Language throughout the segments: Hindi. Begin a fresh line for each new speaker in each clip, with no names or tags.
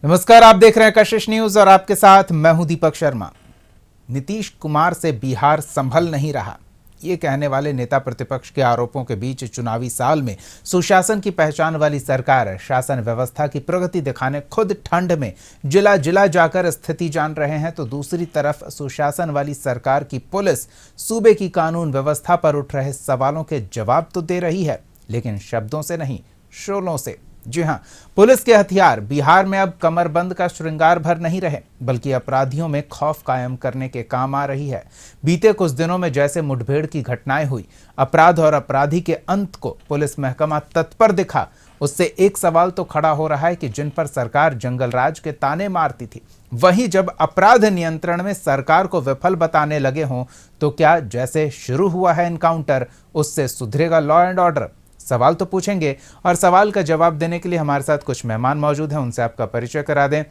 नमस्कार, आप देख रहे हैं कशिश न्यूज और आपके साथ मैं हूं दीपक शर्मा। नीतीश कुमार से बिहार संभल नहीं रहा, ये कहने वाले नेता प्रतिपक्ष के आरोपों के बीच चुनावी साल में सुशासन की पहचान वाली सरकार शासन व्यवस्था की प्रगति दिखाने खुद ठंड में जिला जिला जाकर स्थिति जान रहे हैं, तो दूसरी तरफ सुशासन वाली सरकार की पुलिस सूबे की कानून व्यवस्था पर उठ रहे सवालों के जवाब तो दे रही है, लेकिन शब्दों से नहीं, शोलों से। जी हां, पुलिस के हथियार बिहार में अब कमरबंद का श्रृंगार भर नहीं रहे, बल्कि अपराधियों में खौफ कायम करने के काम आ रही है। बीते कुछ दिनों में जैसे मुठभेड़ की घटनाएं हुई, अपराध और अपराधी के अंत को पुलिस महकमा तत्पर दिखा, उससे एक सवाल तो खड़ा हो रहा है कि जिन पर सरकार जंगलराज के ताने मारती थी, वहीं जब अपराध नियंत्रण में सरकार को विफल बताने लगे हों, तो क्या जैसे शुरू हुआ है एनकाउंटर, उससे सुधरेगा लॉ एंड ऑर्डर? सवाल तो पूछेंगे और सवाल का जवाब देने के लिए हमारे साथ कुछ मेहमान मौजूद हैं, उनसे आपका परिचय करा दें।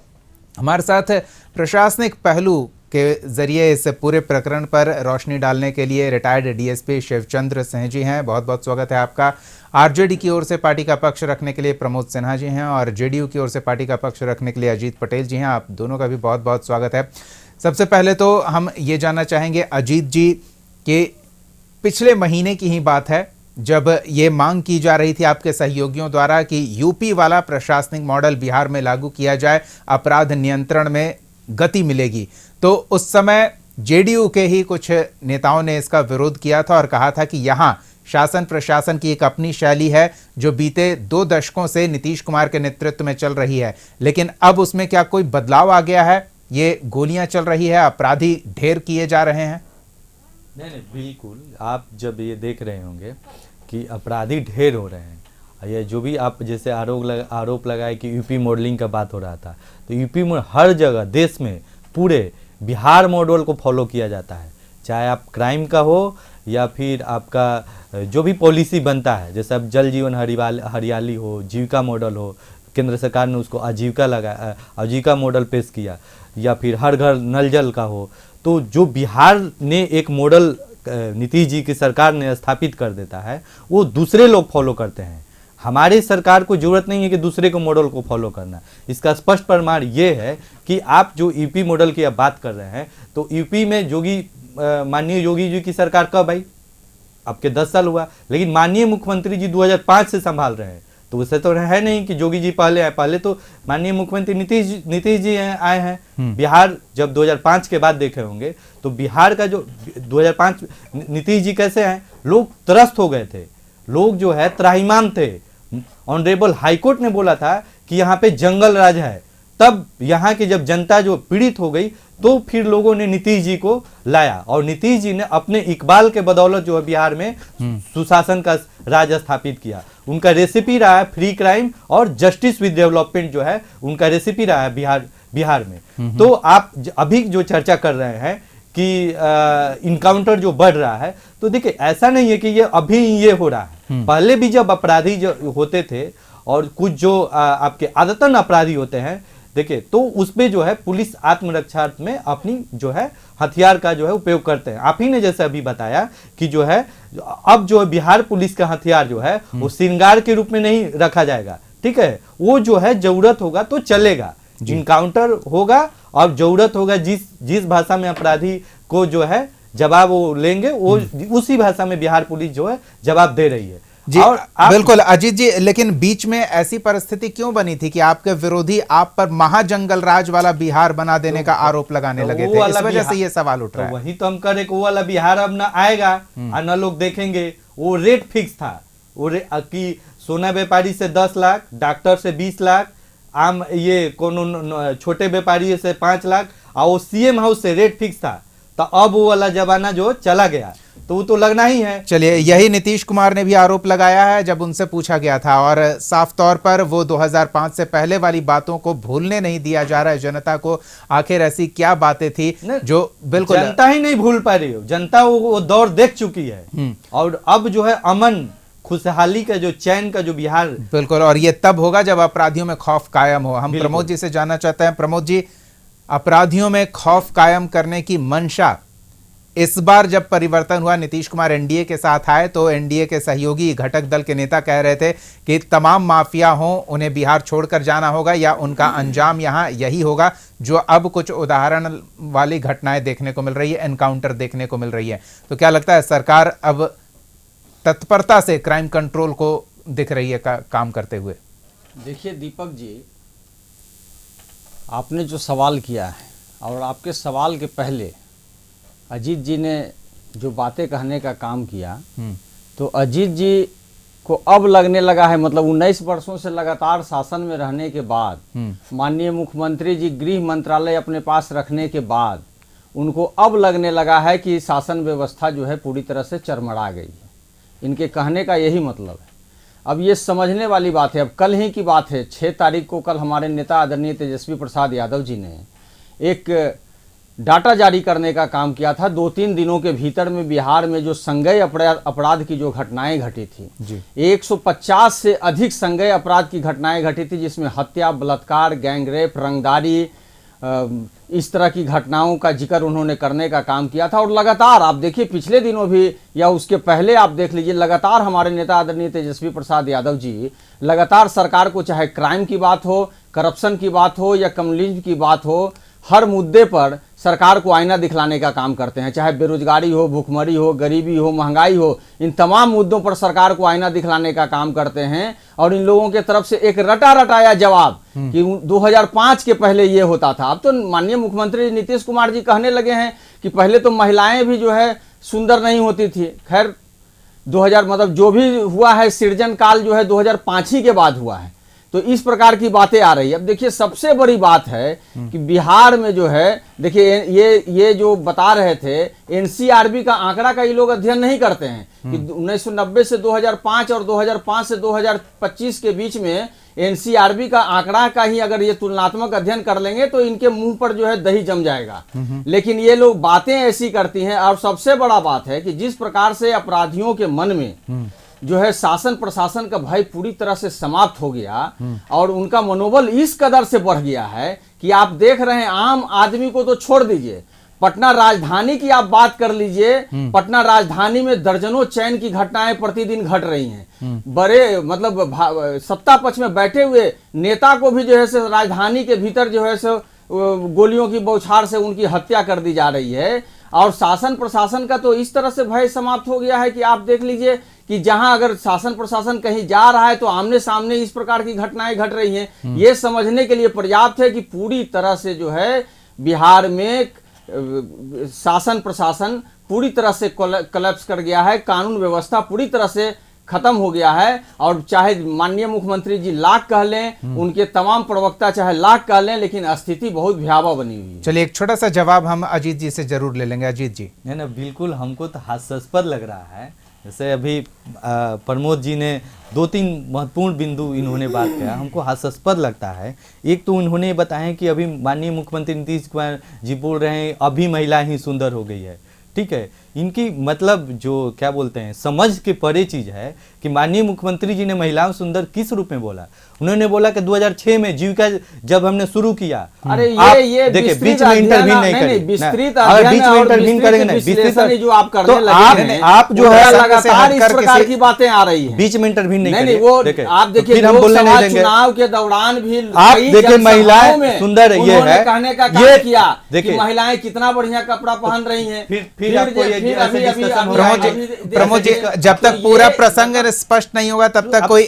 हमारे साथ प्रशासनिक पहलू के जरिए इस पूरे प्रकरण पर रोशनी डालने के लिए रिटायर्ड डीएसपी शिवचंद्र सिंह जी हैं, बहुत बहुत स्वागत है आपका। आरजेडी की ओर से पार्टी का पक्ष रखने के लिए प्रमोद सिन्हा जी हैं और जेडीयू की ओर से पार्टी का पक्ष रखने के लिए अजीत पटेल जी हैं, आप दोनों का भी बहुत बहुत स्वागत है। सबसे पहले तो हम ये जानना चाहेंगे अजीत जी कि पिछले महीने की ही बात है जब ये मांग की जा रही थी आपके सहयोगियों द्वारा कि यूपी वाला प्रशासनिक मॉडल बिहार में लागू किया जाए, अपराध नियंत्रण में गति मिलेगी, तो उस समय जेडीयू के ही कुछ नेताओं ने इसका विरोध किया था और कहा था कि यहाँ शासन प्रशासन की एक अपनी शैली है जो बीते 2 दशकों से नीतीश कुमार के नेतृत्व में चल रही है, लेकिन अब उसमें क्या कोई बदलाव आ गया है? ये गोलियां चल रही है, अपराधी ढेर किए जा रहे हैं?
नहीं, बिल्कुल। आप जब ये देख रहे होंगे कि अपराधी ढेर हो रहे हैं, ये जो भी आप जैसे आरोप लगाए कि यूपी मॉडलिंग का बात हो रहा था, तो यूपी में हर जगह देश में पूरे बिहार मॉडल को फॉलो किया जाता है, चाहे आप क्राइम का हो या फिर आपका जो भी पॉलिसी बनता है, जैसे अब जल जीवन हरियाली हो, जीविका मॉडल हो, केंद्र सरकार ने उसको आजीविका मॉडल पेश किया, या फिर हर घर नल जल का हो, तो जो बिहार ने एक मॉडल नीतीश जी की सरकार ने स्थापित कर देता है, वो दूसरे लोग फॉलो करते हैं। हमारी सरकार को जरूरत नहीं है कि दूसरे को मॉडल को फॉलो करना। इसका स्पष्ट प्रमाण ये है कि आप जो यूपी मॉडल की आप बात कर रहे हैं, तो यूपी में माननीय योगी जी की सरकार कब आई? आपके 10 साल हुआ, लेकिन माननीय मुख्यमंत्री जी 2005 से संभाल रहे हैं, तो उससे तो है नहीं कि योगी जी पहले आए, पहले तो माननीय मुख्यमंत्री नीतीश जी आए हैं। बिहार जब 2005 के बाद देखे होंगे तो बिहार का जो 2005 नीतीश जी कैसे हैं, लोग त्रस्त हो गए थे, लोग जो है त्राहिमाम थे। ऑनरेबल हाईकोर्ट ने बोला था कि यहाँ पे जंगल राज है, तब यहाँ की जब जनता जो पीड़ित हो गई तो फिर लोगों ने नीतीश जी को लाया, और नीतीश जी ने अपने इकबाल के बदौलत जो है बिहार में सुशासन का राज स्थापित किया। उनका रेसिपी रहा है फ्री क्राइम और जस्टिस विद डेवलपमेंट, जो है उनका रेसिपी रहा है बिहार में। तो आप अभी जो चर्चा कर रहे हैं कि इनकाउंटर जो बढ़ रहा है, तो देखिए ऐसा नहीं है कि ये अभी ये हो रहा है, पहले भी जब अपराधी जो होते थे और कुछ जो आपके आदतन अपराधी होते हैं, देखिए तो उसमें जो है पुलिस आत्मरक्षा में अपनी जो है हथियार का जो है उपयोग करते हैं। आप ही ने जैसे अभी बताया कि जो है अब जो है बिहार पुलिस का हथियार जो है वो श्रृंगार के रूप में नहीं रखा जाएगा, ठीक है, वो जो है जरूरत होगा तो चलेगा, इनकाउंटर होगा और जरूरत होगा जिस भाषा में अपराधी को जो है जवाब वो लेंगे, वो उसी भाषा में बिहार पुलिस जो है जवाब दे रही है।
जी बिल्कुल अजीत जी, लेकिन बीच में ऐसी परिस्थिति क्यों बनी थी कि आपके विरोधी आप पर महाजंगल राज वाला बिहार बना देने का आरोप लगाने लगे थे? इस वजह से ये सवाल उठ रहा है।
वही तो हम कह रहे वो वाला बिहार अब ना आएगा और न लोग देखेंगे। वो रेट फिक्स था, वो कि सोना व्यापारी से 10 लाख, डॉक्टर से 20 लाख, आम ये कोनो छोटे व्यापारी से 5 लाख, और वो सीएम हाउस से रेट फिक्स था। तो अब वो वाला जमाना जो चला गया, तो वो तो लगना ही है।
चलिए, यही नीतीश कुमार ने भी आरोप लगाया है जब उनसे पूछा गया था, और साफ तौर पर वो 2005 से पहले वाली बातों को भूलने नहीं दिया जा रहा है जनता को। आखिर ऐसी क्या बातें थी जो बिल्कुल
जनता ही नहीं भूल पा रही हो, जनता वो दौर देख चुकी है, और अब जो है अमन खुशहाली का जो चैन का जो बिहार,
बिल्कुल, और ये तब होगा जब अपराधियों में खौफ कायम हो। हम प्रमोद जी से जानना चाहते हैं। प्रमोद जी, अपराधियों में खौफ कायम करने की मंशा इस बार जब परिवर्तन हुआ, नीतीश कुमार एनडीए के साथ आए, तो एनडीए के सहयोगी घटक दल के नेता कह रहे थे कि तमाम माफिया हों उन्हें बिहार छोड़कर जाना होगा या उनका अंजाम यहाँ यही होगा जो अब कुछ उदाहरण वाली घटनाएं देखने को मिल रही है, एनकाउंटर देखने को मिल रही है। तो क्या लगता है सरकार अब तत्परता से क्राइम कंट्रोल को दिख रही है काम करते हुए?
देखिए दीपक जी, आपने जो सवाल किया है और आपके सवाल के पहले अजीत जी ने जो बातें कहने का काम किया, तो अजीत जी को अब लगने लगा है, मतलब 19 वर्षों से लगातार शासन में रहने के बाद, माननीय मुख्यमंत्री जी गृह मंत्रालय अपने पास रखने के बाद उनको अब लगने लगा है कि शासन व्यवस्था जो है पूरी तरह से चरमरा गई है। इनके कहने का यही मतलब है। अब ये समझने वाली बात है, अब कल ही की बात है, 6 तारीख को कल हमारे नेता आदरणीय तेजस्वी प्रसाद यादव जी ने एक डाटा जारी करने का काम किया था। 2-3 दिनों के भीतर में बिहार में जो संज्ञेय अपराध की जो घटनाएं घटी थी, 150 से अधिक संज्ञेय अपराध की घटनाएं घटी थी, जिसमें हत्या, बलात्कार, गैंगरेप, रंगदारी, इस तरह की घटनाओं का जिक्र उन्होंने करने का काम किया था। और लगातार आप देखिए पिछले दिनों भी या उसके पहले आप देख लीजिए, लगातार हमारे नेता आदरणीय तेजस्वी प्रसाद यादव जी लगातार सरकार को, चाहे क्राइम की बात हो, करप्शन की बात हो या कम्युनिज्म की बात हो, हर मुद्दे पर सरकार को आईना दिखलाने का काम करते हैं। चाहे बेरोजगारी हो, भूखमरी हो, गरीबी हो, महंगाई हो, इन तमाम मुद्दों पर सरकार को आईना दिखलाने का काम करते हैं। और इन लोगों के तरफ से एक रटा रटाया जवाब कि 2005 के पहले ये होता था। अब तो माननीय मुख्यमंत्री नीतीश कुमार जी कहने लगे हैं कि पहले तो महिलाएं भी जो है सुंदर नहीं होती थी। खैर 2000 मतलब जो भी हुआ है सृजन काल जो है 2005 ही के बाद हुआ है। तो इस प्रकार की बातें आ रही है। अब देखिए सबसे बड़ी बात है कि बिहार में जो है, देखिए ये जो बता रहे थे, एनसीआरबी का आंकड़ा का ये लोग अध्ययन नहीं करते हैं कि 1990 से 2005 और 2005 से 2025 के बीच में एनसीआरबी का आंकड़ा का ही अगर ये तुलनात्मक अध्ययन कर लेंगे तो इनके मुंह पर जो है दही जम जाएगा। लेकिन ये लोग बातें ऐसी करती हैं। और सबसे बड़ा बात है कि जिस प्रकार से अपराधियों के मन में जो है शासन प्रशासन का भय पूरी तरह से समाप्त हो गया और उनका मनोबल इस कदर से बढ़ गया है कि आप देख रहे हैं, आम आदमी को तो छोड़ दीजिए, पटना राजधानी की आप बात कर लीजिए, पटना राजधानी में दर्जनों चैन की घटनाएं प्रतिदिन घट रही हैं। बड़े मतलब सत्ता पक्ष में बैठे हुए नेता को भी जो है से राजधानी के भीतर जो है से गोलियों की बौछार से उनकी हत्या कर दी जा रही है। और शासन प्रशासन का तो इस तरह से भय समाप्त हो गया है कि आप देख लीजिए कि जहां अगर शासन प्रशासन कहीं जा रहा है तो आमने सामने इस प्रकार की घटनाएं घट रही हैं। ये समझने के लिए पर्याप्त है कि पूरी तरह से जो है बिहार में शासन प्रशासन पूरी तरह से कोलैप्स कर गया है, कानून व्यवस्था पूरी तरह से खत्म हो गया है। और चाहे माननीय मुख्यमंत्री जी लाख कह लें, उनके तमाम प्रवक्ता चाहे लाख कह लें, लेकिन स्थिति बहुत भयावह बनी हुई है।
चलिए एक छोटा सा जवाब हम अजीत जी से जरूर ले लेंगे। अजीत जी।
नहीं ना, बिल्कुल हमको तो हास्यास्पद लग रहा है। जैसे अभी प्रमोद जी ने 2-3 महत्वपूर्ण बिंदु इन्होंने बात किया, हमको हास्यास्पद लगता है। एक तो उन्होंने बताया कि अभी माननीय मुख्यमंत्री नीतीश कुमार जी बोल रहे हैं अभी महिला ही सुंदर हो गई है। ठीक है, इनकी मतलब जो क्या बोलते हैं समझ के परे चीज है कि माननीय मुख्यमंत्री जी ने महिलाओं सुंदर किस रूप में बोला। उन्होंने बोला कि 2006 में जीविका जब हमने शुरू किया,
अरे
ये देखिए बीच में इंटरव्यू नहीं करेंगे,
विस्तृत
अगर बीच में इंटरव्यू करेंगे ना, विस्तृत
जो आप करने लगे
आप जो है
लगातार इस प्रकार की बातें आ रही हैं,
बीच में इंटरव्यू नहीं
करेंगे। वो आप देखिए
फिर हम बोलने नहीं देंगे।
चुनाव के दौरान भी
आप देखिए महिलाएं सुंदर ये है,
कहने का काम किया कि महिलाएं कितना बढ़िया कपड़ा पहन रही हैं।
फिर आपको
प्रमोद जी जब तक पूरा प्रसंग स्पष्ट नहीं होगा तब तक कोई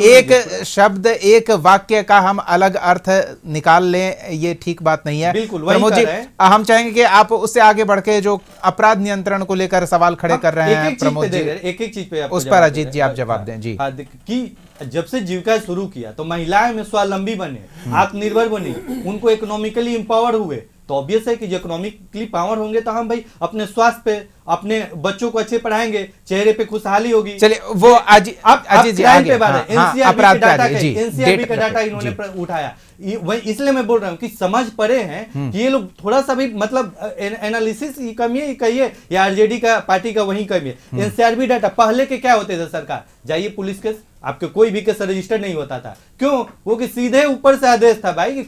एक शब्द एक वाक्य का हम अलग अर्थ निकाल लें, ये ठीक बात नहीं है। प्रमोद जी हम चाहेंगे कि आप उससे आगे बढ़ के जो अपराध नियंत्रण को लेकर सवाल खड़े कर रहे हैं प्रमोद जी,
एक चीज पे
उस पर अजीत जी आप जवाब दें। जी
कि जब से जीविका शुरू किया तो महिलाएं में स्वावलंबी बने, आत्मनिर्भर बनी, उनको इकोनॉमिकली इंपावर हुए। तो ऑब्वियस है कि जो इकोनॉमिकली पावर होंगे तो हम भाई अपने स्वास्थ्य पे अपने बच्चों को अच्छे पढ़ाएंगे, चेहरे पे खुशहाली होगी।
चलिए वो अजीत जी
क्राइम
आगे,
पे बात है,
अपराध पे आगे, जी,
एनसीआरबी का डाटा
जी।
इन्होंने उठाया। वही इसलिए मैं बोल रहा हूँ कि समझ पड़े हैं कि ये लोग थोड़ा सा भी मतलब एनालिसिस की कमी है कहिए या आरजेडी का पार्टी का वही कमी है। एनसीआरबी डाटा पहले के क्या होते थे, सरकार जाइए पुलिस केस, आपके कोई भी केस रजिस्टर नहीं होता था। क्यों? वो कि सीधे ऊपर से आदेश था भाई कि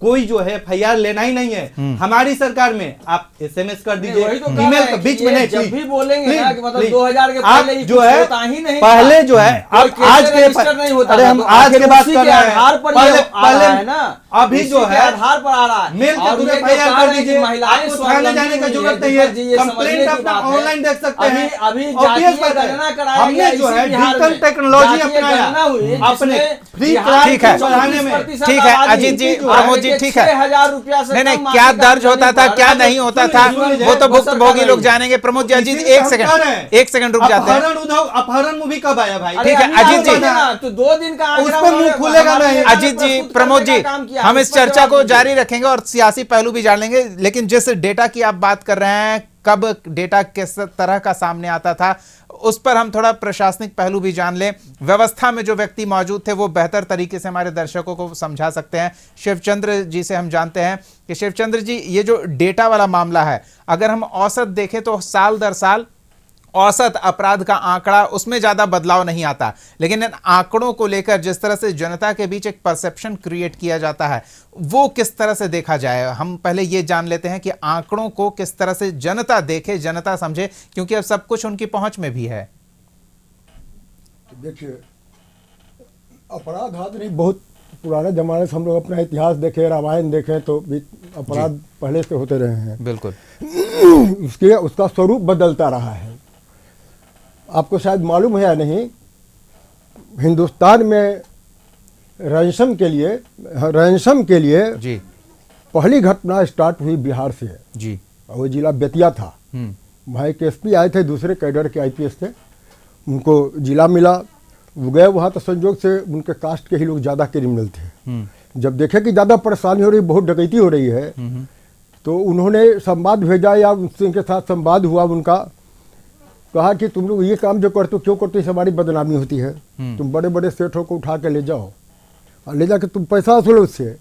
कोई जो है एफआईआर लेना ही नहीं है। हमारी सरकार में आप एसएमएस कर दीजिए, ईमेल के बीच में नहीं,
जब भी बोलेंगे ना कि मतलब
प्लीज,
2000 के
आप
पहले
जो है
ही नहीं
पहले जो है
कोई
अब आज
केस रजिस्टर नहीं होता
अरे
था,
हम
तो
आज
आखिर
के बात
उसी
कर
के
रहे हैं,
आधार पर ये आ रहा है ना,
अभी
उसी
जो
के
है
आधार पर आ रहा है।
मेल के
और
थ्रू
ये जो
एफआईआर
कह
कर
रहे हैं कि
दीजिए,
महिलाएं
आपको थाने जाने का जरूरत नहीं है, कंप्लेंट अपना ऑनलाइन देख सकते हैं।
अभी
Obvious
जातीय
बात है,
गणना कराया
हमने
गया
जो
इसी
है
बिहार
डिजिटल
में।
टेक्नोलॉजी
जातीय
अपनाया
गणना हुई,
अपने
जिसमें
फ्री
बिहार
ठीक है,
की 34%
ठीक है,
आबादी
अजीत जी,
जो है
प्रमोद जी, ठीक है।
6,000 रुपया से
नहीं
कम
क्या
मासिक
दर्ज होता
आमदनी
था,
पर
क्या
राज्य
नहीं होता
सुनिए,
था,
सुनिए,
वो तो
बसर
भुक्तभोगी
कर
लोग
रही है।
जानेंगे। प्रमोद जी, अजीत
इसीलिए
एक
हम कर रहे हैं।
सेकंड, एक सेकंड रुक जाते हैं।
अपहरण उद्योग, अपहरण मूवी कब आया भाई?
अरे
ठीक है,
अभी
अजीत
आप
जी,
बोले ना, तो 2 दिन का
उस
आंकड़ा
पे मुंह
उन्होंने
खुलेगा
हमारे
नहीं।
नेता ने
अजीत जी,
प्रस्तुत
प्रमोद
करने
जी,
का काम किया।
हम
इस
इस
पर
चर्चा
जवाब
को
दीजिए।
जारी रखेंगे और सियासी पहलू भी जान लेंगे, लेकिन जिस डेटा की आप बात कर रहे हैं, कब डेटा किस तरह का सामने आता था, उस पर हम थोड़ा प्रशासनिक पहलू भी जान लें। व्यवस्था में जो व्यक्ति मौजूद थे वो बेहतर तरीके से हमारे दर्शकों को समझा सकते हैं। शिवचंद्र जी से हम जानते हैं कि शिवचंद्र जी, ये जो डेटा वाला मामला है, अगर हम औसत देखें तो साल दर साल औसत अपराध का आंकड़ा उसमें ज्यादा बदलाव नहीं आता, लेकिन इन आंकड़ों को लेकर जिस तरह से जनता के बीच एक परसेप्शन क्रिएट किया जाता है, वो किस तरह से देखा जाए। हम पहले ये जान लेते हैं कि आंकड़ों को किस तरह से जनता देखे, जनता समझे, क्योंकि अब सब कुछ उनकी पहुंच में भी है।
देखिए, अपराध हाथ नहीं, बहुत पुराने ज़माने से हम लोग अपना इतिहास देखें, रामायण देखें तो भी अपराध पहले से होते रहे हैं।
बिल्कुल।
उसका स्वरूप बदलता रहा है। आपको शायद मालूम है या नहीं, हिंदुस्तान में रैंसम के लिए
जी
पहली घटना स्टार्ट हुई बिहार से
जी।
और वो जिला बेतिया था। वहाँ एक एसपी आए थे, दूसरे कैडर के आईपीएस थे, उनको जिला मिला, वो गए वहाँ तो संयोग से उनके कास्ट के ही लोग ज़्यादा क्रिमिनल थे। जब देखे कि ज़्यादा परेशानी हो रही, बहुत डकैती हो रही है, तो उन्होंने संवाद भेजा या उनके साथ संवाद हुआ उनका, कहा कि तुम लोग ये काम जो करते हो क्यों करते हो, इस हमारी बदनामी होती है, तुम बड़े बड़े सेठों को उठा के ले जाओ और ले जाके तुम पैसा वसूलो उससे।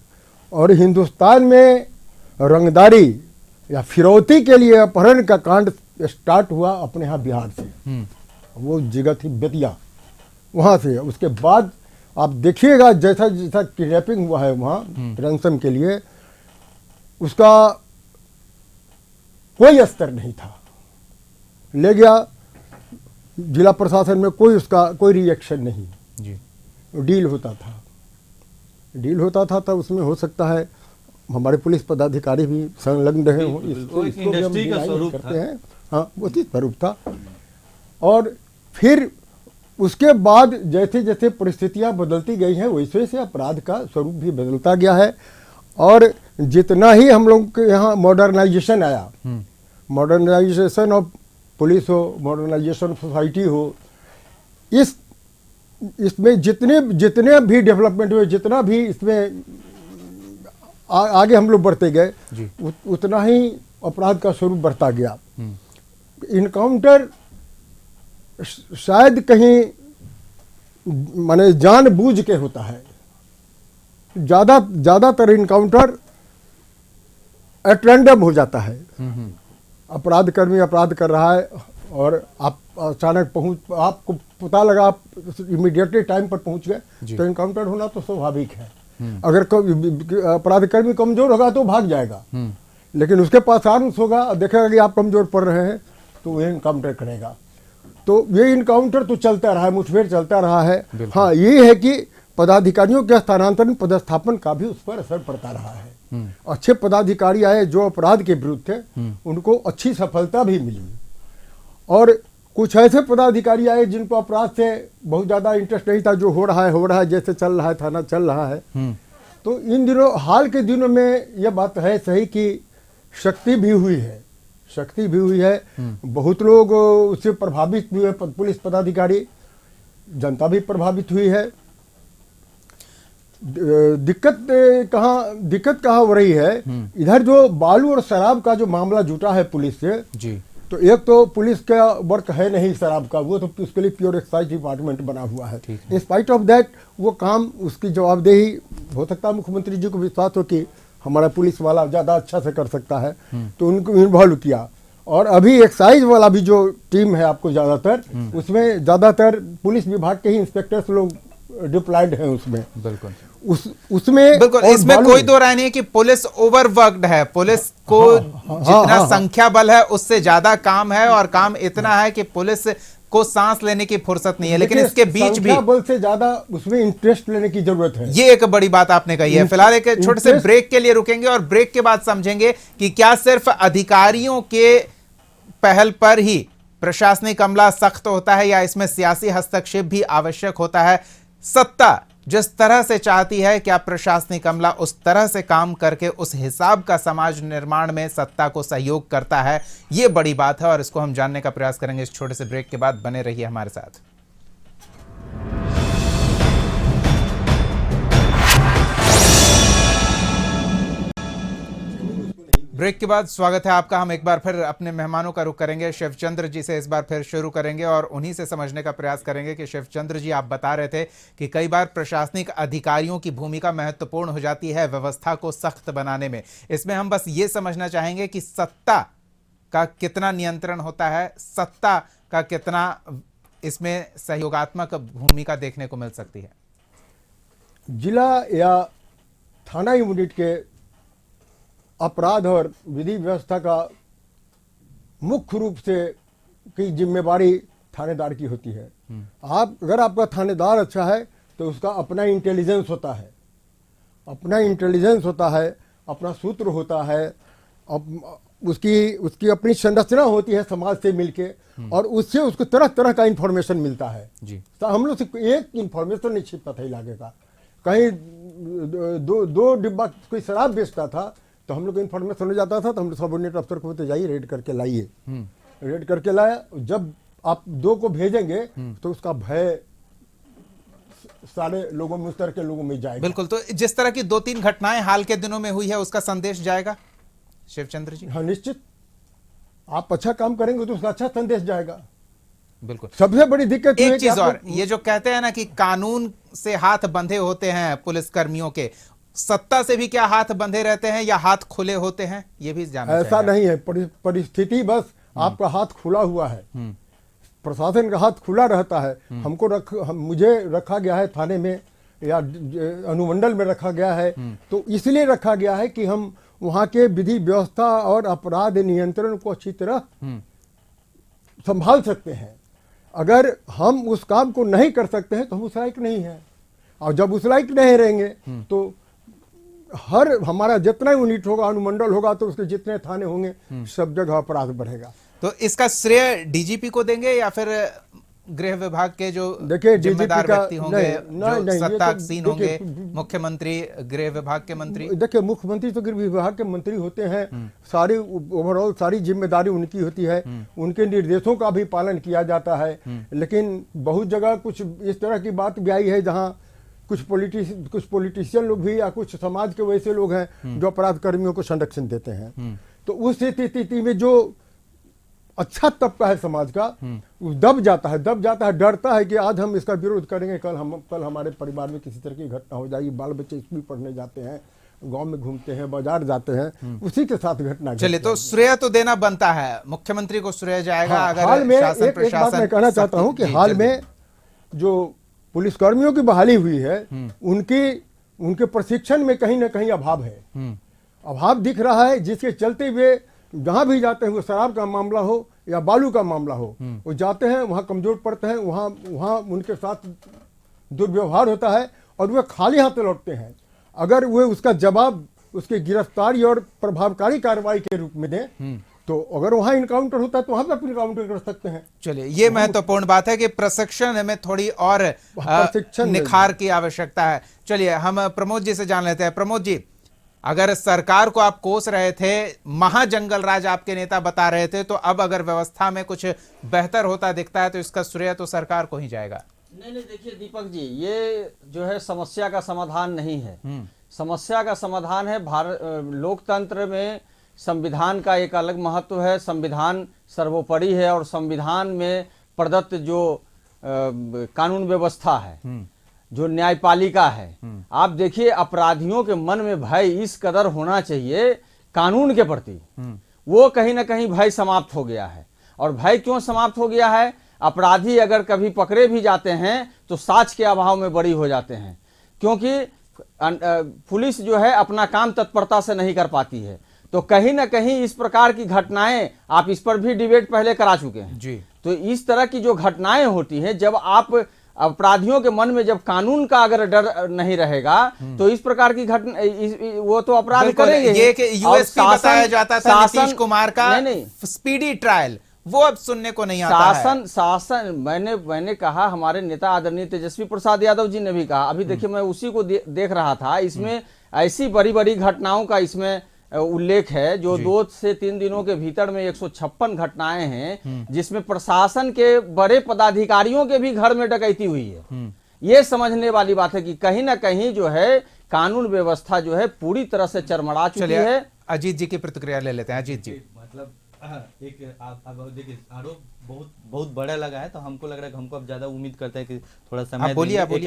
और हिंदुस्तान में रंगदारी या फिरौती के लिए अपहरण का कांड स्टार्ट हुआ अपने यहाँ बिहार से। वो जगह थी बेतिया, वहाँ से। उसके बाद आप देखिएगा जैसा जैसा किडनैपिंग हुआ है वहाँ रैंसम के लिए, उसका कोई स्तर नहीं था। ले गया जिला प्रशासन में, कोई रिएक्शन नहीं
जी।
डील होता था तब उसमें हो सकता है हमारे पुलिस पदाधिकारी भी संलग्न रहे हो, इसको भी हम
इंडस्ट्री का
डिनाई
स्वरूप
करते हैं। हाँ, वो चीज स्वरूप था। और फिर उसके बाद जैसे जैसे परिस्थितियां बदलती गई हैं वैसे वैसे अपराध का स्वरूप भी बदलता गया है। और जितना ही हम लोग के यहाँ मॉडर्नाइजेशन आया, मॉडर्नाइजेशन ऑफ पुलिस हो, मॉडर्नाइजेशन सोसाइटी हो, इसमें जितने भी डेवलपमेंट हुए, जितना भी इसमें आगे हम लोग बढ़ते गए, उतना ही अपराध का स्वरूप बढ़ता गया। इनकाउंटर शायद कहीं माने जानबूझ के होता है। ज़्यादातर इनकाउंटर एट रैंडम हो जाता है। अपराध कर्मी अपराध कर रहा है और आप अचानक आपको पता लगा, आप इमीडिएटली टाइम पर पहुंच गए, तो इनकाउंटर होना तो स्वाभाविक है। अगर अपराध कर्मी कमजोर होगा तो भाग जाएगा, लेकिन उसके पास आर्म्स होगा और देखेगा कि आप कमजोर पड़ रहे हैं तो वो इनकाउंटर करेगा। तो ये इनकाउंटर तो चलता रहा है, मुठभेड़ चलता रहा है। हाँ, ये है कि पदाधिकारियों के स्थानांतरण पदस्थापन का भी उस पर असर पड़ता रहा है। अच्छे पदाधिकारी आए जो अपराध के विरुद्ध थे, उनको अच्छी सफलता भी मिली। और कुछ ऐसे पदाधिकारी आए जिनको अपराध से बहुत ज़्यादा इंटरेस्ट नहीं था, जो हो रहा है जैसे चल रहा है, थाना चल रहा है। तो इन दिनों, हाल के दिनों में यह बात है सही कि शक्ति भी हुई है। बहुत लोग उससे प्रभावित हुए, पुलिस पदाधिकारी, जनता भी प्रभावित हुई है। दिक्कत कहाँ हो रही है, इधर जो बालू और शराब का जो मामला जुटा है पुलिस से, तो एक तो पुलिस का वर्क है नहीं शराब का, वो तो उसके लिए प्योर एक्साइज डिपार्टमेंट बना हुआ है। इन स्पाइट ऑफ दैट वो काम, उसकी जवाबदेही हो सकता है मुख्यमंत्री जी को विश्वास हो कि हमारा पुलिस वाला ज़्यादा अच्छा से कर सकता है, तो उनको इन्वॉल्व किया। और अभी एक्साइज वाला भी जो टीम है आपको ज़्यादातर, उसमें ज़्यादातर पुलिस विभाग के ही इंस्पेक्टर्स लोग डिप्लॉयड हैं उसमें।
बिल्कुल
उसमें
बिल्कुल, इसमें कोई दो राय नहीं है कि पुलिस ओवरवर्कड है। पुलिस को जितना संख्या बल है उससे ज्यादा काम है, और काम इतना है कि पुलिस को सांस लेने की फुर्सत नहीं है। लेकिन इसके बीच भी
बल से ज्यादा उसमें इंटरेस्ट लेने की जरूरत है।
ये एक बड़ी बात आपने कही है। फिलहाल एक छोटे से ब्रेक के लिए रुकेंगे और ब्रेक के बाद समझेंगे कि क्या सिर्फ अधिकारियों के पहल पर ही प्रशासनिक अमला सख्त होता है या इसमें सियासी हस्तक्षेप भी आवश्यक होता है। सत्ता जिस तरह से चाहती है, क्या प्रशासनिक अमला उस तरह से काम करके उस हिसाब का समाज निर्माण में सत्ता को सहयोग करता है? यह बड़ी बात है और इसको हम जानने का प्रयास करेंगे इस छोटे से ब्रेक के बाद। बने रहिए हमारे साथ। ब्रेक के बाद स्वागत है आपका। हम एक बार फिर अपने मेहमानों का रुख करेंगे। शिवचंद्र जी से इस बार फिर शुरू करेंगे और उन्हीं से समझने का प्रयास करेंगे कि शिवचंद्र जी, आप बता रहे थे कि कई बार प्रशासनिक अधिकारियों की भूमिका महत्वपूर्ण हो जाती है व्यवस्था को सख्त बनाने में। इसमें हम बस ये समझना चाहेंगे कि सत्ता का कितना नियंत्रण होता है, सत्ता का कितना इसमें सहयोगात्मक भूमिका देखने को मिल सकती है?
जिला या थाना यूनिट के अपराध और विधि व्यवस्था का मुख्य रूप से की जिम्मेवारी थानेदार की होती है। अगर आपका थानेदार अच्छा है तो उसका अपना इंटेलिजेंस होता है, अपना सूत्र होता है, उसकी अपनी संरचना होती है समाज से मिलके, और उससे उसको तरह तरह का इंफॉर्मेशन मिलता है जी। तो हम लोग से एक इंफॉर्मेशन नहीं छिपता था इलाके का। कहीं दो डिब्बा कोई शराब बेचता था तो हम लोग को इन्फॉर्मेशन हो जाता था, तो हम लोग सबऑर्डिनेट अफसर को बोलते जाइए रेड करके लाइए। रेड करके लाया। जब आप 2 को भेजेंगे तो उसका भय सारे लोगों में, उस तरह के लोगों में जाएगा।
बिल्कुल। तो जिस तरह की 2-3 घटनाएं हाल के दिनों में हुई है, उसका संदेश जाएगा शिवचंद्र जी?
हाँ निश्चित, आप अच्छा काम करेंगे तो उसका अच्छा संदेश जाएगा।
बिल्कुल।
सबसे बड़ी दिक्कत
एक चीज और, ये जो कहते हैं ना कि कानून से हाथ बंधे होते हैं पुलिस कर्मियों के, सत्ता से भी क्या हाथ बंधे रहते हैं या हाथ खुले होते हैं? ये भी जानना चाहिए।
ऐसा नहीं है, परिस्थिति बस आपका हाथ खुला हुआ है, प्रशासन का हाथ खुला रहता है। मुझे रखा गया है थाने में या अनुमंडल में रखा गया है, तो इसलिए रखा गया है कि हम वहाँ के विधि व्यवस्था और अपराध नियंत्रण को अच्छी तरह संभाल सकते हैं। अगर हम उस काम को नहीं कर सकते हैं तो हम उस लायक नहीं है, और जब उस लायक नहीं रहेंगे तो हमारा जितना यूनिट होगा, अनुमंडल होगा, तो उसके जितने थाने होंगे सब जगह अपराध बढ़ेगा।
तो इसका श्रेय डीजीपी को देंगे या फिर गृह विभाग के जो जिम्मेदार व्यक्ति होंगे, जो सत्तासीन होंगे, मुख्यमंत्री, गृह विभाग के मंत्री?
देखिए, मुख्यमंत्री तो गृह विभाग के मंत्री होते हैं, सारी ओवरऑल सारी जिम्मेदारी उनकी होती है, उनके निर्देशों का भी पालन किया जाता है। लेकिन बहुत जगह कुछ इस तरह की बात भी आई है जहाँ कुछ पॉलिटिशियन लोग भी या कुछ समाज के वैसे लोग हैं जो अपराध कर्मियों को संरक्षण देते हैं। तो उस स्थिति में जो अच्छा तबका है समाज का, दब जाता है, डरता है कि आज हम इसका विरोध करेंगे, कल हमारे परिवार में किसी तरह की घटना हो जाएगी, बाल बच्चे स्कूल पढ़ने जाते हैं, गांव में घूमते हैं, बाजार जाते हैं, उसी के साथ घटना।
चलिए, तो श्रेय तो देना बनता है, मुख्यमंत्री को श्रेय जाएगा। अगर
हाल में एक बात मैं कहना चाहता हूँ कि हाल में जो पुलिसकर्मियों की बहाली हुई है, उनके प्रशिक्षण में कहीं ना कहीं अभाव है, अभाव दिख रहा है, जिसके चलते वे जहां भी जाते हैं, वो शराब का मामला हो या बालू का मामला हो, वो जाते हैं, वहां कमजोर पड़ते हैं, वहां उनके साथ दुर्व्यवहार होता है और वे खाली हाथ लौटते हैं। अगर वे उसका जवाब उसकी गिरफ्तारी और प्रभावकारी कार्रवाई के रूप में दें, तो अगर वहां इनकाउंटर होता है तो वहां पर अपनी इनकाउंटर कर सकते हैं।
चलिए, ये महत्वपूर्ण बात है कि प्रशिक्षण में थोड़ी और निखार की आवश्यकता है। चलिए, हम प्रमोद जी से जान लेते हैं। प्रमोद जी, अगर सरकार को आप कोस रहे थे, महाजंगल राज आपके नेता बता रहे थे, तो अब अगर व्यवस्था में कुछ बेहतर होता दिखता है तो इसका श्रेय तो सरकार को ही जाएगा।
नहीं, देखिए दीपक जी, ये जो है समस्या का समाधान नहीं है। समस्या का समाधान है लोकतंत्र में संविधान का एक अलग महत्व है, संविधान सर्वोपरि है और संविधान में प्रदत्त जो कानून व्यवस्था है, जो न्यायपालिका है, आप देखिए अपराधियों के मन में भय इस कदर होना चाहिए कानून के प्रति, वो कहीं ना कहीं भय समाप्त हो गया है। और भय क्यों समाप्त हो गया है? अपराधी अगर कभी पकड़े भी जाते हैं तो साक्ष्य के अभाव में बरी हो जाते हैं, क्योंकि पुलिस जो है अपना काम तत्परता से नहीं कर पाती है। तो कहीं ना कहीं इस प्रकार की घटनाएं, आप इस पर भी डिबेट पहले करा चुके हैं
जी।
तो इस तरह की जो घटनाएं होती हैं, जब आप अपराधियों के मन में जब कानून का अगर डर नहीं रहेगा तो इस प्रकार की घटना वो तो अपराध करेंगे।
ये कि यूएसपी बताया जाता था नीतीश कुमार का
नहीं,
स्पीडी ट्रायल, वो अब सुनने को नहीं आता है।
शासन मैंने कहा, हमारे नेता आदरणीय तेजस्वी प्रसाद यादव जी ने भी कहा। अभी देखिए मैं उसी को देख रहा था, इसमें ऐसी बड़ी बड़ी घटनाओं का इसमें उल्लेख है जो 2 से 3 दिनों के भीतर में 156 घटनाएं हैं, जिसमें प्रशासन के बड़े पदाधिकारियों के भी घर में डकैती हुई है। ये समझने वाली बात है कि कहीं ना कहीं जो है कानून व्यवस्था जो है पूरी तरह से चरमरा चुकी है।
अजीत जी की प्रतिक्रिया ले लेते हैं। अजीत जी,
मतलब एक आप देखिए आरोप बहुत बड़ा लगा है, तो हमको लग रहा है कि हमको अब ज्यादा उम्मीद करते हैं कि थोड़ा समय
बोलिए
आपको।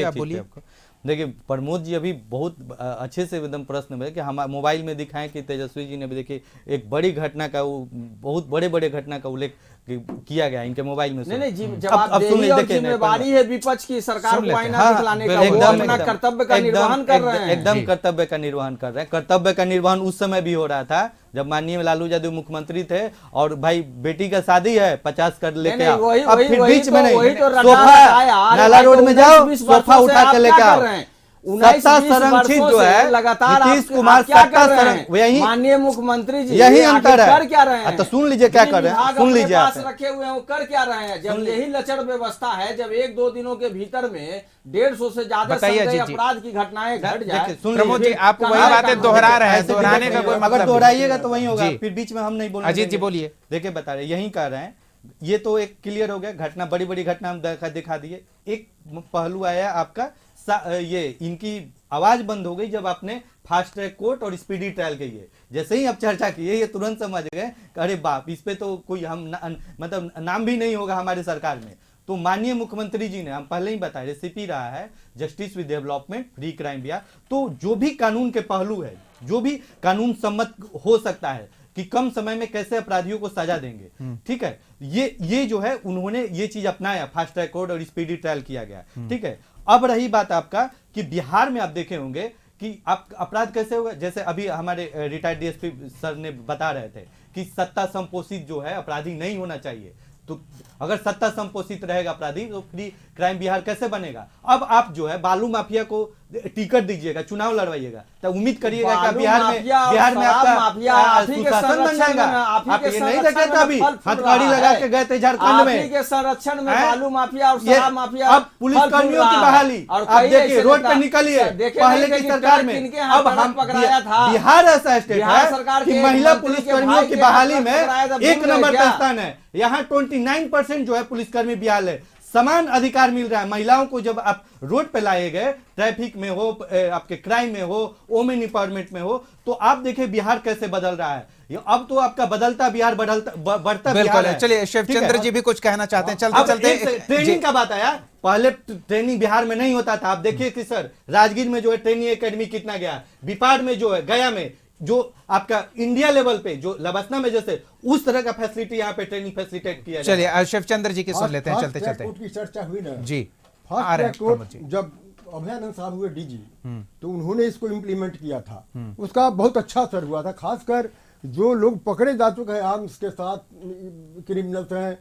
देखिए प्रमोद जी अभी बहुत अच्छे से एकदम प्रश्न में कि हम मोबाइल में दिखाएं कि तेजस्वी जी ने भी देखिए एक बड़ी घटना का, बहुत बड़े घटना का उल्लेख किया गया इनके मोबाइल में।
नहीं जवाबदेही और जिम्मेदारी है विपक्ष की, सरकार को आईना दिखलाने का, वो अपना कर्तव्य का निर्वहन कर रहे हैं।
एकदम कर्तव्य का निर्वहन कर रहे हैं। कर्तव्य का निर्वहन उस समय भी हो रहा था जब माननीय लालू यादव मुख्यमंत्री थे, और भाई बेटी का शादी है 50 कर लेके आओ, अब फिर बीच में नहीं, सोफा नाला रोड में जाओ, सोफा उठा के लेके आओ। सत्ता संरक्षित जो है
लगातार
नीतीश कुमार सत्ता संरक्षित, यही
माननीय मुख्यमंत्री जी
यही अंतर है।
कर क्या रहे हैं?
तो सुन लीजिए क्या कर रहे हैं, सुन लीजिए आप
रखे हुए हैं वो कर क्या रहे हैं? जब यही लचर व्यवस्था है, जब 1-2 दिनों के भीतर में 150 से ज्यादा अपराध की घटनाएं घट जाए।
प्रमोद जी आप वही बातें दोहरा रहे हैं, दोहराने का कोई मतलब,
अगर दोहराइएगा तो वही होगा, फिर बीच में हम नहीं बोलेंगे।
अजीत जी बोलिए।
देखिए बता रहे यही कह रहे हैं, ये तो एक क्लियर हो गया घटना, बड़ी घटना हम दिखा दिए। एक पहलू आया आपका, ये इनकी आवाज बंद हो गई जब आपने फास्ट ट्रैक कोर्ट और स्पीडी ट्रायल की है। जैसे ही आप चर्चा किए ये तुरंत समझ गए अरे बाप, इस पे तो कोई हम मतलब नाम भी नहीं होगा हमारे सरकार में। तो माननीय मुख्यमंत्री जी ने, हम पहले ही बताए, रेसिपी रहा है justice with development, free crime Bihar. तो जो भी कानून के पहलू है, जो भी कानून सम्मत हो सकता है कि कम समय में कैसे अपराधियों को सजा देंगे, ठीक है, ये जो है उन्होंने ये चीज अपनाया, फास्ट ट्रैक कोर्ट और स्पीडी ट्रायल किया गया, ठीक है। अब रही बात आपका कि बिहार में आप देखे होंगे कि आप अपराध कैसे होगा, जैसे अभी हमारे रिटायर्ड डीएसपी सर ने बता रहे थे कि सत्ता संपोषित जो है अपराधी नहीं होना चाहिए। तो अगर सत्ता संपोषित रहेगा अपराधी तो फ्री क्राइम बिहार कैसे बनेगा? अब आप जो है बालू माफिया को टिकट दीजिएगा, चुनाव लड़वाइएगा, तो उम्मीद करिएगा कि बिहार में आपका सुशासन बन जाएगा। आप ये नहीं देखे थे अभी हथकड़ी लगा के गए थे झारखंड में,
संरक्षण में बालू माफिया और शराब माफिया।
अब पुलिस कर्मियों की बहाली आप देखिए, रोड पे निकलिए, पहले की सरकार में। अब हम
पकड़ाया था,
बिहार ऐसा स्टेट है कि महिला पुलिस कर्मियों की बहाली में 1 नंबर का स्थान है। यहाँ 29% जो है पुलिसकर्मी बिहार है, समान अधिकार मिल रहा है महिलाओं को। जब आप रोड पे लाए गए, ट्रैफिक में हो, आपके क्राइम में हो, वोमेन एम्पावरमेंट में हो, तो आप देखें बिहार कैसे बदल रहा है। अब तो आपका बदलता बिहार बढ़ता बिहार है।
चलिए शिवचंद्र जी भी कुछ कहना चाहते हैं, चलते
ट्रेनिंग का बात आया, पहले ट्रेनिंग बिहार में नहीं होता था। आप देखिए कि सर राजगीर में जो है ट्रेनिंग एकेडमी कितना गया, बिपाड़ में जो है, गया में जो आपका इंडिया लेवल पे जो लबसना में जैसे उस तरह का फैसिलिटी यहाँ पे ट्रेनिंग फैसिलिटेट किया।
चलिए शिवचंद्र जी की सुन लेते हैं, चलते
कोर्ट की चर्चा हुई ना
जी।
फास्ट ट्रैक कोर्ट जब अभयानंद साहब हुए डीजी, तो उन्होंने इसको इम्प्लीमेंट किया था, उसका बहुत अच्छा असर हुआ था। खासकर जो लोग पकड़े जा चुके हैं आर्म्स के साथ, क्रिमिनल्स हैं,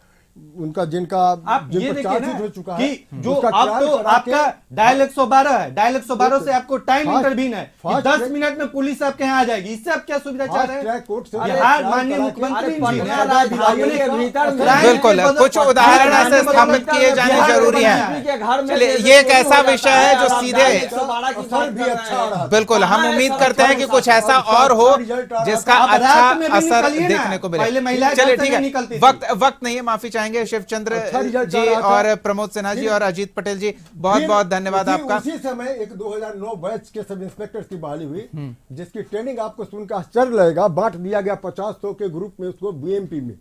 उनका जिनका
आप ये देखिए ना
हो चुका
कि
है,
जो अब तो आपका डायल 112 है, डायल 112 से आपको टाइम इंटरवीन है कि 10 मिनट में पुलिस आपके यहाँ आ जाएगी। इससे आप क्या सुविधा चाह रहे हैं? बिहार माननीय मुख्यमंत्री जी ने
बिल्कुल कुछ उदाहरण ऐसे स्थापित किए जाने जरूरी है। चलिए ये एक ऐसा विषय है जो सीधे, बिल्कुल हम उम्मीद करते हैं कि कुछ ऐसा और हो जिसका अच्छा असर देखने को मिले। चलिए ठीक है, वक्त नहीं है, माफी चाहेंगे शिवचंद्र
अच्छा रिजल्ट
जी
आ रहा था।
और प्रमोद सिन्हा जी और अजीत पटेल जी, बहुत बहुत धन्यवाद आपका।
उसी समय एक 2009 बैच के सब इंस्पेक्टर की बहाली हुई, जिसकी ट्रेनिंग आपको सुनकर आश्चर्य लगेगा। बांट दिया गया 50-100 के ग्रुप में उसको बीएमपी में।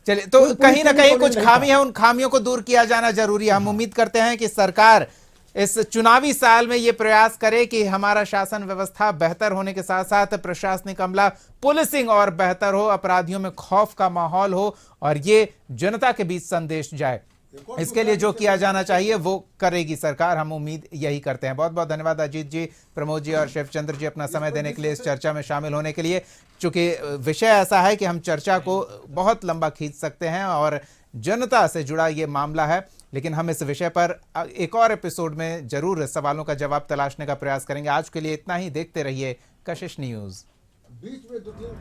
चलिए, तो
कोई
कहीं ना
पुलिस
कहीं
नहीं
कुछ
था।
खामी है, उन खामियों को दूर किया जाना जरूरी है। हम उम्मीद करते हैं कि सरकार इस चुनावी साल में ये प्रयास करे कि हमारा शासन व्यवस्था बेहतर होने के साथ साथ प्रशासनिक अमला, पुलिसिंग और बेहतर हो, अपराधियों में खौफ का माहौल हो और ये जनता के बीच संदेश जाए। इसके लिए जो किया जाना चाहिए वो करेगी सरकार, हम उम्मीद यही करते हैं। बहुत बहुत धन्यवाद अजीत जी, प्रमोद जी और शिवचंद्र जी अपना समय देने के लिए, इस चर्चा में शामिल होने के लिए। चूंकि विषय ऐसा है कि हम चर्चा को बहुत लंबा खींच सकते हैं और जनता से जुड़ा ये मामला है, लेकिन हम इस विषय पर एक और एपिसोड में जरूर सवालों का जवाब तलाशने का प्रयास करेंगे। आज के लिए इतना ही। देखते रहिए कशिश न्यूज।
बीच में 2-3